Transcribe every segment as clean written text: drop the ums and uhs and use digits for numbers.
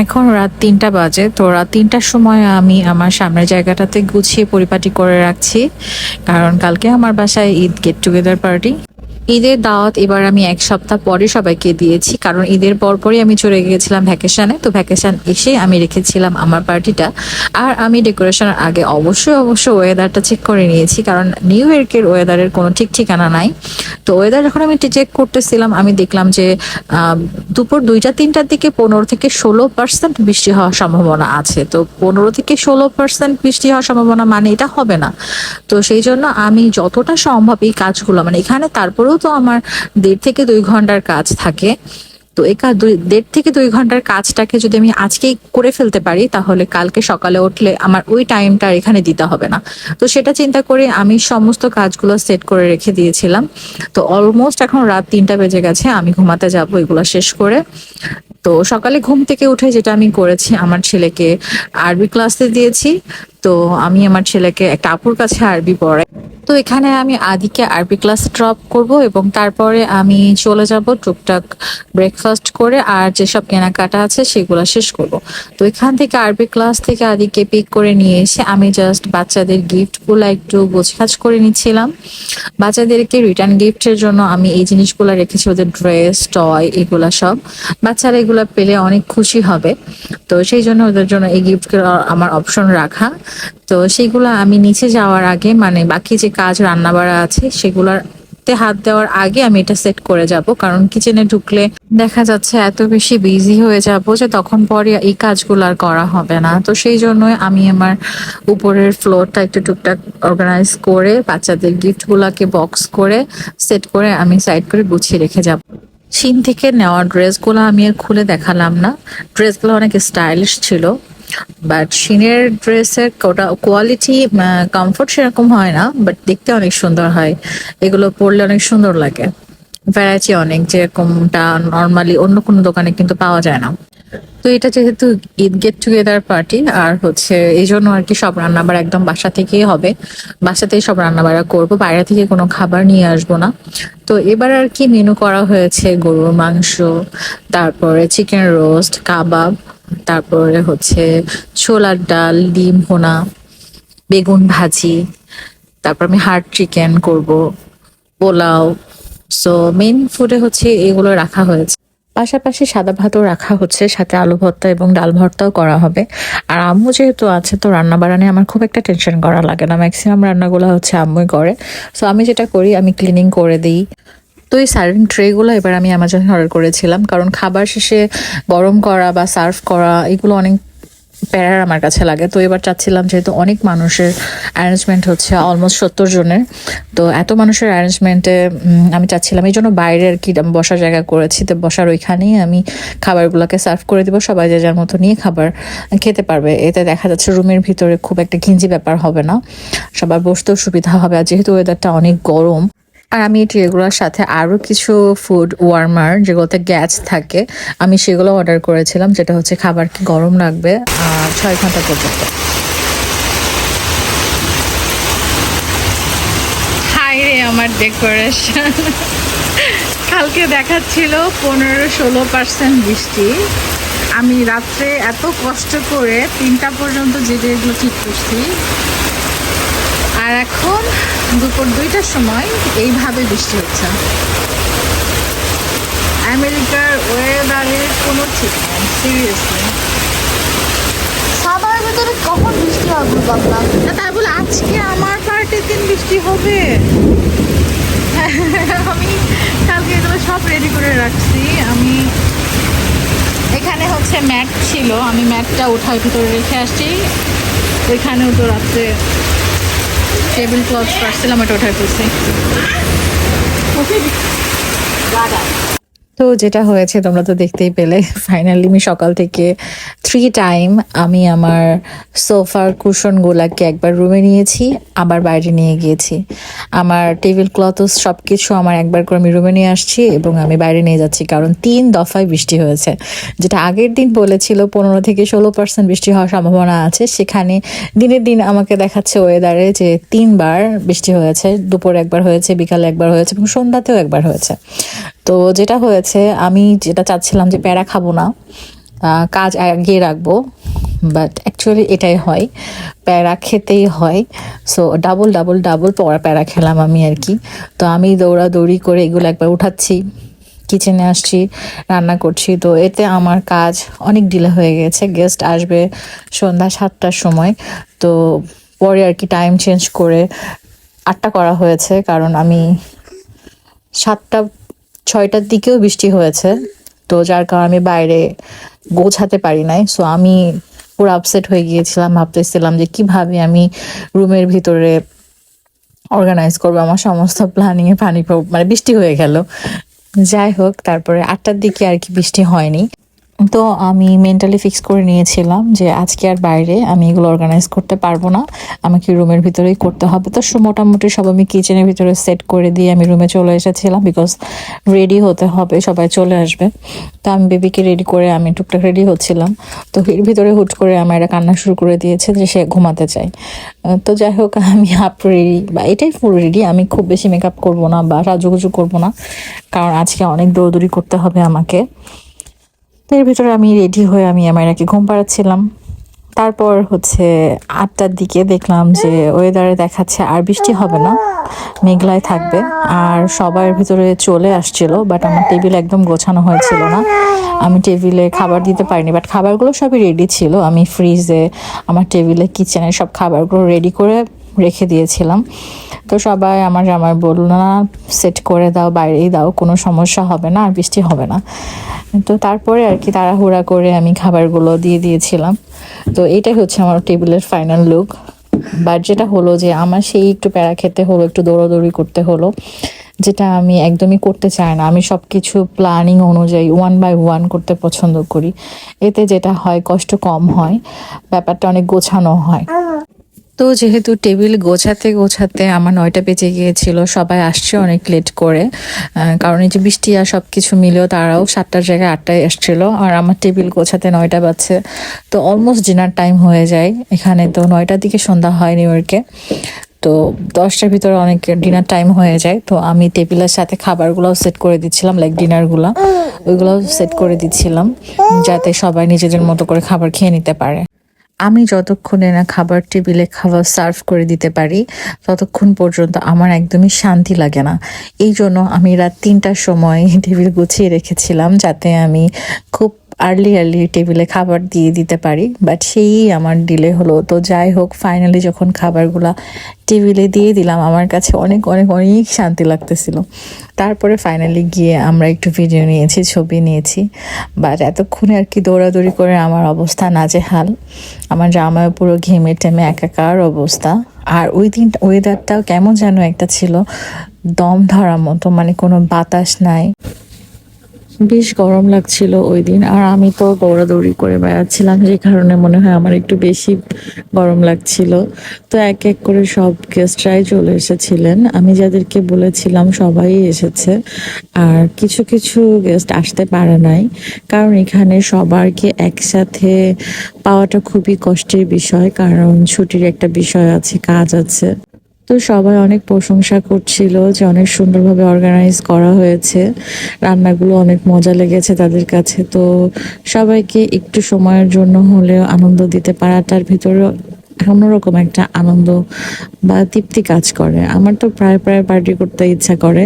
এখন রাত ৩টা বাজে। তো রাত ৩টার সময় আমি আমার সামনের জায়গাটাতে গুছিয়ে পরিপাটি করে রাখছি, কারণ কালকে আমার বাসায় ঈদ গেট টুগেদার পার্টি। ঈদের দাওয়াত এবার আমি ১ সপ্তাহ পরে সবাইকে দিয়েছি, কারণ ঈদের পরপরই আমি চলে গিয়েছিলাম ভ্যাকেশনে। তো ভ্যাকেশন এসে আমি রেখেছিলাম আমার পার্টিটা। আর আমি ডেকোরেশনের আগে অবশ্যই ওয়েদারটা চেক করে নিয়েছি, কারণ নিউ ইয়র্কের ওয়েদারের কোনো ঠিক ঠিকানা নাই। তো ওয়েদার যখন আমি চেক করতেছিলাম, আমি দেখলাম যে দুপুর ২টা ৩টার দিকে ১৫ থেকে ১৬% বৃষ্টি হওয়ার সম্ভাবনা আছে। তো ১৫ থেকে ১৬% বৃষ্টি হওয়ার সম্ভাবনা মানে এটা হবে না। তো সেই জন্য আমি যতটা সম্ভব এই কাজগুলো, মানে এখানে তারপরেও তো আমার ১.৫ থেকে ২ ঘন্টার কাজ থাকে। তো এই ১.৫ থেকে ২ ঘন্টার কাজটাকে যদি আমি আজকেই করে ফেলতে পারি, তাহলে কালকে সকালে উঠলে আমার ওই টাইমটা এখানে দিতে হবে না। তো সেটা চিন্তা করে আমি সমস্ত কাজগুলো সেট করে রেখে দিয়েছিলাম। তো অলমোস্ট এখন রাত ৩টা বেজে গেছে, আমি ঘুমাতে যাব এগুলো শেষ করে। তো সকালে ঘুম থেকে উঠে যেটা আমি করেছি, আমার ছেলেকে আরবি ক্লাসে দিয়েছি। তো আমি আমার ছেলেকে একটা আপুর কাছে আরবি পড়াই। তো এখানে আমি আদিকে আরবি ক্লাস ড্রপ করব এবং তারপরে আমি চলে যাব টুকটাক ব্রেকফাস্ট করে, আর যেসব কেনাকাটা আছে সেগুলো শেষ করব। তো এখান থেকে আরবি ক্লাস থেকে আদিকে পিক করে নিয়ে এসে আমি জাস্ট বাচ্চাদের গিফটগুলো একটু গোছগাছ করে নিচ্ছিলাম। বাচ্চাদেরকে রিটার্ন গিফটের জন্য আমি এই জিনিসগুলো রেখেছি, ওদের ড্রেস, টয়, এগুলা সব। বাচ্চারা এগুলো পেলে অনেক খুশি হবে। তো সেই জন্য ওদের জন্য এই গিফটগুলো আমার অপশন রাখা। তো সেগুলো আমি নিচে যাওয়ার আগে, মানে বাকি যে কাজ রান্না বাড়া আছে সেগুলোর হাত দেওয়ার আগে আমি এটা সেট করে যাব, কারণ কিচেনে ঢুকলে দেখা যাচ্ছে এত বেশি বিজি হয়ে যাব যে তখন পরে এই কাজগুলো আর করা হবে না। তো সেই জন্যই আমি আমার উপরের ফ্লোরটা একটু টুকটাক অর্গানাইজ করে বাচ্চাদের গিফটগুলোকে বক্স করে সেট করে আমি সাইড করে গুছিয়ে রেখে যাব। চীন থেকে নেওয়া ড্রেসগুলো আমি আর খুলে দেখালাম না। ড্রেসগুলো অনেক স্টাইলিশ ছিল, বাট চীনের ড্রেসের কোয়ালিটি, কমফোর্ট সেরকম হয় না, বাট দেখতে অনেক সুন্দর হয়। এগুলো পরলে অনেক সুন্দর লাগে। ভ্যারাইটি অনেক, যেরকমটা নর্মালি অন্য কোনো দোকানে কিন্তু পাওয়া যায় না। তো এটা যেহেতু ঈদ গেট টুগেদার পার্টি, আর হচ্ছে এই জন্য আর কি সব রান্নাবাড়া একদম বাসা থেকেই হবে। বাসাতেই সব রান্নাবাড়া করব, বাইরে থেকে কোনো খাবার নিয়ে আসবো না। তো এবার আর কি মেনু করা হয়েছে গরুর মাংস, তারপরে চিকেন রোস্ট, কাবাব, তারপরে হচ্ছে ছোলার ডাল, ডিম ভুনা, বেগুন ভাজি, তারপর আমি হার্ড চিকেন করব, পোলাও। সো মেইন ফুডে হচ্ছে এগুলো রাখা হয়েছে। পাশাপাশি সাদা ভাতও রাখা হচ্ছে, সাথে আলু ভর্তা এবং ডাল ভর্তাও করা হবে। আর আম্মু যেহেতু আছে, তো রান্না বাড়া নিয়ে আমার খুব একটা টেনশন করা লাগে না। ম্যাক্সিমাম রান্নাগুলো হচ্ছে আম্মুই করে। সো আমি যেটা করি, আমি ক্লিনিং করে দিই। তো এই সার্ভিং ট্রেগুলো এবার আমি অ্যামাজনে অর্ডার করেছিলাম, কারণ খাবার শেষে গরম করা বা সার্ভ করা এগুলো অনেক প্যারার আমার কাছে লাগে। তো এবার চাচ্ছিলাম, যেহেতু অনেক মানুষের অ্যারেঞ্জমেন্ট হচ্ছে, অলমোস্ট ৭০ জনের, তো এত মানুষের অ্যারেঞ্জমেন্টে আমি চাচ্ছিলাম, এই জন্য বাইরে আর কি বসার জায়গা করেছি। তো বসার ওইখানেই আমি খাবারগুলোকে সার্ভ করে দিব, সবাই যে যার মতো নিয়ে খাবার খেতে পারবে। এতে দেখা যাচ্ছে রুমের ভিতরে খুব একটা ঘিঞ্জি ব্যাপার হবে না, সবার বসতেও সুবিধা হবে। আর যেহেতু ওয়েদারটা অনেক গরম, আর আমি এই ট্রেগুলোর সাথে আরো কিছু ফুড ওয়ার্মার, যেগুলোতে গ্যাস থাকে, আমি সেগুলো অর্ডার করেছিলাম, যেটা হচ্ছে খাবারকে গরম রাখবে ৬ ঘন্টা পর্যন্ত। হাই রে আমার ডেকোরেশন! কালকে দেখাচ্ছিল ১৫-১৬% বৃষ্টি। আমি রাত্রে এত কষ্ট করে ৩টা পর্যন্ত যেটা এগুলো ঠিক করছি, আর এখন দুপুর ২টার সময় এইভাবে বৃষ্টি হচ্ছে। আমেরিকার ওয়েদারের কোনো ঠিক নেই, সিরিয়াসলি। সামারের ভিতরে কখন বৃষ্টি হয় ভাবলাম না, তাই বলে আজকে আমার পার্টির দিন বৃষ্টি হবে? আমি কালকে এগুলো সব রেডি করে রাখছি। আমি এখানে হচ্ছে ম্যাট ছিল, আমি ম্যাটটা উঠার ভিতরে রেখে আসছি। ওইখানেও তো রাত্রে টেবিল ক্লথ পারছিলাম, এটা উঠাই ফেলছি। তো যেটা হয়েছে তোমরা তো দেখতেই পেলে, ফাইনালি আমি সকাল থেকে 3 টাইম আমি আমার সোফার কুশনগুলাকে একবার রুমে নিয়েছি, আবার বাইরে নিয়ে গিয়েছি। আমার টেবিল ক্লথ সব কিছু আমার একবার করে আমি রুমে নিয়ে আসছি এবং আমি বাইরে নিয়ে যাচ্ছি, কারণ 3 দফায় বৃষ্টি হয়েছে। যেটা আগের দিন বলেছিল ১৫ থেকে ১৬% বৃষ্টি হওয়ার সম্ভাবনা আছে, সেখানে দিনের দিন আমাকে দেখাচ্ছে ওয়েদারে যে 3বার বৃষ্টি হয়েছে। দুপুরে একবার হয়েছে, বিকালে একবার হয়েছে এবং সন্ধ্যাতেও একবার হয়েছে। তো যেটা হয়েছে, আমি যেটা চাচ্ছিলাম যে প্যারা খাবো না, কাজ এগিয়ে রাখবো, বাট অ্যাকচুয়ালি এটাই হয়, প্যারা খেতেই হয়। সো ডাবল ডাবল ডাবল প্যারা খেলাম আমি আর কি। তো আমি দৌড়াদৌড়ি করে এগুলো একবার উঠাচ্ছি, কিচেনে আসছি, রান্না করছি। তো এতে আমার কাজ অনেক ডিলে হয়ে গেছে। গেস্ট আসবে সন্ধ্যা 7টার সময়। তো পরে আর কি টাইম চেঞ্জ করে 8টা করা হয়েছে, কারণ আমি 7টা 6টার দিকেও বৃষ্টি হয়েছে। তো যার কারণে আমি বাইরে গোছাতে পারি নাই। সো আমি পুরো আপসেট হয়ে গিয়েছিলাম, ভাবতেছিলাম যে কিভাবে আমি রুমের ভিতরে অর্গানাইজ করবো। আমার সমস্ত প্ল্যানিং এ পানি মানে বৃষ্টি হয়ে গেল। যাই হোক, তারপরে 8টার দিকে আর কি বৃষ্টি হয়নি। তো আমি মেন্টালি ফিক্স করে নিয়েছিলাম যে আজকে আর বাইরে আমি এগুলো অর্গানাইজ করতে পারবো না, আমাকে রুমের ভিতরেই করতে হবে। তো মোটামুটি সব আমি কিচেনের ভিতরে সেট করে দিয়ে আমি রুমে চলে এসেছিলাম, বিকজ রেডি হতে হবে, সবাই চলে আসবে। তো আমি বেবিকে রেডি করে আমি টুকটাক রেডি হচ্ছিলাম। তো এর ভিতরে হুট করে আমার একটা কান্না শুরু করে দিয়েছে যে সে ঘুমাতে চায়। তো যাই হোক, আমি হাফ রেডি বা এটাই ফুল রেডি, আমি খুব বেশি মেকআপ করবো না বা সাজুগুজু করবো না, কারণ আজকে অনেক দৌড়দৌড়ি করতে হবে আমাকে। তো এর ভিতরে আমি রেডি হয়ে আমি আমায়রাকে ঘুম পাড়াচ্ছিলাম। তারপর হচ্ছে 8টার দিকে দেখলাম যে ওয়েদারে দেখাচ্ছে আর বৃষ্টি হবে না, মেঘলায় থাকবে। আর সবার ভিতরে চলে আসছিল, বাট আমার টেবিল একদম গোছানো হয়েছিল না। আমি টেবিলে খাবার দিতে পারিনি, বাট খাবারগুলো সবই রেডি ছিল। আমি ফ্রিজে আমার টেবিলে কিচেনে সব খাবারগুলো রেডি করে রেখে দিয়েছিলাম। তো সবাই আমার জামাই বলল, না সেট করে দাও, বাইরেই দাও, কোনো সমস্যা হবে না, আর বৃষ্টি হবে না। তো তারপরে আর কি তাড়াহুড়া করে আমি খাবারগুলো দিয়ে দিয়েছিলাম। তো এটাই হচ্ছে আমার টেবিলের ফাইনাল লুক। বাট যেটা হলো যে আমার সেই একটু প্যারা খেতে হলো, একটু দৌড়াদৌড়ি করতে হলো, যেটা আমি একদমই করতে চাই না। আমি সব কিছু প্ল্যানিং অনুযায়ী 1 by 1 করতে পছন্দ করি। এতে যেটা হয়, কষ্ট কম হয়, ব্যাপারটা অনেক গোছানো হয়। তো যেহেতু টেবিল গোছাতে গোছাতে আমার 9টা বেজে গিয়েছিল, সবাই আসছে অনেক লেট করে, কারণ এই যে বৃষ্টি আর সব কিছু মিলেও তারাও 7টার জায়গায় 8টায় এসছিল, আর আমার টেবিল গোছাতে 9টা বাজছে। তো অলমোস্ট ডিনার টাইম হয়ে যায় এখানে। তো 9টার দিকে সন্ধ্যা হয় নিউ ইয়র্কে। তো 10টার ভিতরে অনেক ডিনার টাইম হয়ে যায়। তো আমি টেবিলের সাথে খাবারগুলোও সেট করে দিচ্ছিলাম, লাইক ডিনারগুলো ওইগুলোও সেট করে দিচ্ছিলাম, যাতে সবাই নিজেদের মতো করে খাবার খেয়ে নিতে পারে। আমি যতক্ষণে না খাবার টেবিলে খাবার সার্ভ করে দিতে পারি, ততক্ষণ পর্যন্ত আমার একদমই শান্তি লাগে না। এই জন্য আমি রাত 3টার সময় টেবিল গুছিয়ে রেখেছিলাম, যাতে আমি খুব আর্লি আর্লি টেবিলে খাবার দিয়ে দিতে পারি। বাট সেই আমার ডিলে হলো। তো যাই হোক, ফাইনালি যখন খাবারগুলা টেবিলে দিয়ে দিলাম, আমার কাছে অনেক অনেক অনেক শান্তি লাগতেছিল। তারপরে ফাইনালি গিয়ে আমরা একটু ভিডিও নিয়েছি, ছবি নিয়েছি। বাট এতক্ষণে আর কি দৌড়াদৌড়ি করে আমার অবস্থা নাজেহাল। আমার জামায় পুরো ঘেমে টেমে একাকার অবস্থা। আর ওই দিন ওয়েদারটাও কেমন যেন একটা ছিল, দম ধরার মতো, মানে কোনো বাতাস নাই, বেশ গরম লাগছিল ওই দিন। আর আমি তো দৌড়াদৌড়ি করে বেড়াচ্ছিলাম, যে কারণে মনে হয় আমার একটু বেশি গরম লাগছিল। তো এক এক করে সব গেস্টরাই চলে এসেছিলেন, আমি যাদেরকে বলেছিলাম সবাই এসেছে। আর কিছু কিছু গেস্ট আসতে পারে নাই, কারণ এখানে সবারকে একসাথে পাওয়াটা খুবই কষ্টের বিষয়, কারণ ছুটির একটা বিষয় আছে, কাজ আছে। তো সবাই অনেক প্রশংসা করছিল যে অনেক সুন্দরভাবে অর্গানাইজ করা হয়েছে, রান্নাগুলো অনেক মজা লেগেছে তাদের কাছে। তো সবাইকে একটু সময়ের জন্য হলেও আনন্দ দিতে পারাটার ভিতরে অন্যরকম একটা আনন্দ বা তৃপ্তি কাজ করে। আমার তো প্রায় প্রায় পার্টি করতে ইচ্ছা করে,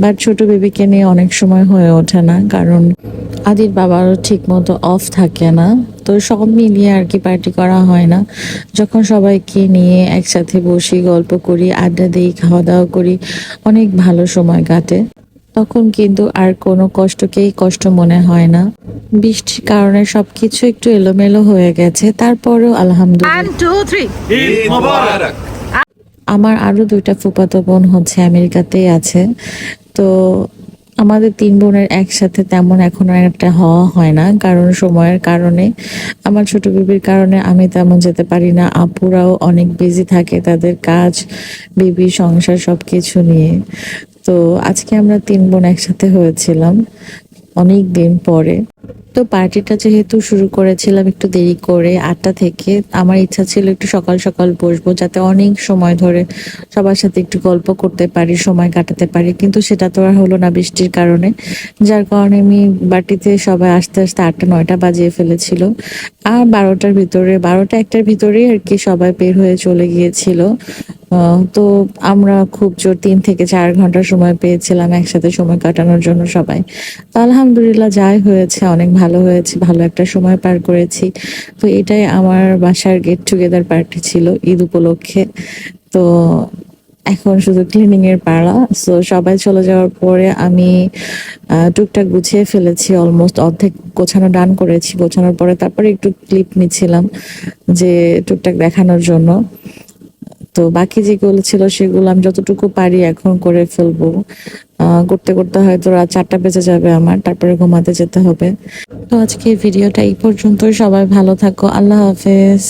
বাট ছোট বেবিকে নিয়ে অনেক সময় হয়ে ওঠে না, কারণ আদির বাবারও ঠিক মতো অফ থাকে না। তো সব মিলিয়ে আর কি পার্টি করা হয় না। যখন সবাইকে নিয়ে একসাথে বসি, গল্প করি, আড্ডা দিই, খাওয়া দাওয়া করি, অনেক ভালো সময় কাটে। তখন কিন্তু আর কোনো কষ্টকেই কষ্ট মনে হয় না। বৃষ্টির কারণে সবকিছু একটু এলোমেলো হয়ে গেছে, তারপরেও আলহামদুলিল্লাহ। আমার আরো 2টা ফুফাতো বোন হচ্ছে আমেরিকাতেই আছে। তো আমাদের 3 বোনের একসাথে তেমন এখন আর একটা হওয়া হয় না, কারণ সময়ের কারণে, আমার ছোট বেবির কারণে আমি তেমন যেতে পারি না। আপুরাও অনেক বিজি থাকে তাদের কাজ, বেবি, সংসার সবকিছু নিয়ে। তো আজকে আমরা 3 বোন একসাথে হয়েছিলাম অনেক দিন পরে। তো পার্টিটা যেহেতু শুরু করেছিলাম একটু দেরি করে 8টা থেকে, আমার ইচ্ছা ছিল একটু সকাল সকাল বসবো যাতে অনেক সময় ধরে সবার সাথে একটু গল্প করতে পারি, সময় কাটাতে পারি, কিন্তু সেটা তো আর হলো না বৃষ্টির কারণে। যার কারণে আমি বাড়িতে সবাই আসতে আসতে 8টা 9টা বাজিয়ে ফেলেছিল। আর 12টার ভিতরে 12টা 1টার ভিতরেই আর কি সবাই বের হয়ে চলে গিয়েছিল। তো আমরা খুব জোর 3 থেকে 4 ঘন্টা সময় পেয়েছিলাম একসাথে সময় কাটানোর জন্য সবাই। তো আলহামদুলিল্লাহ যাই হয়েছে অনেক ভালো হয়েছে, ভালো একটা সময় পার করেছি। তো এটাই আমার বাসার গেট টুগেদার পার্টি ছিল ঈদ উপলক্ষে। তো এখন শুধু ক্লিনিং এর পালা। সো সবাই চলে যাওয়ার পরে আমি টুকটাক গুছিয়ে ফেলেছি, অলমোস্ট অর্ধেক গোছানো ডান করেছি। গোছানোর পরে তারপরে একটু ক্লিপ নিচ্ছিলাম যে টুকটাক দেখানোর জন্য। তো বাকি যেগুলো ছিল সেগুলো আমি যতটুকু পারি এখন করে ফেলবো। করতে করতে হয়তো রাত 4টা বেজে যাবে আমার, তারপরে ঘুমাতে যেতে হবে। তো আজকে ভিডিওটা এই পর্যন্তই। সবাই ভালো থাকো, আল্লাহ হাফেজ।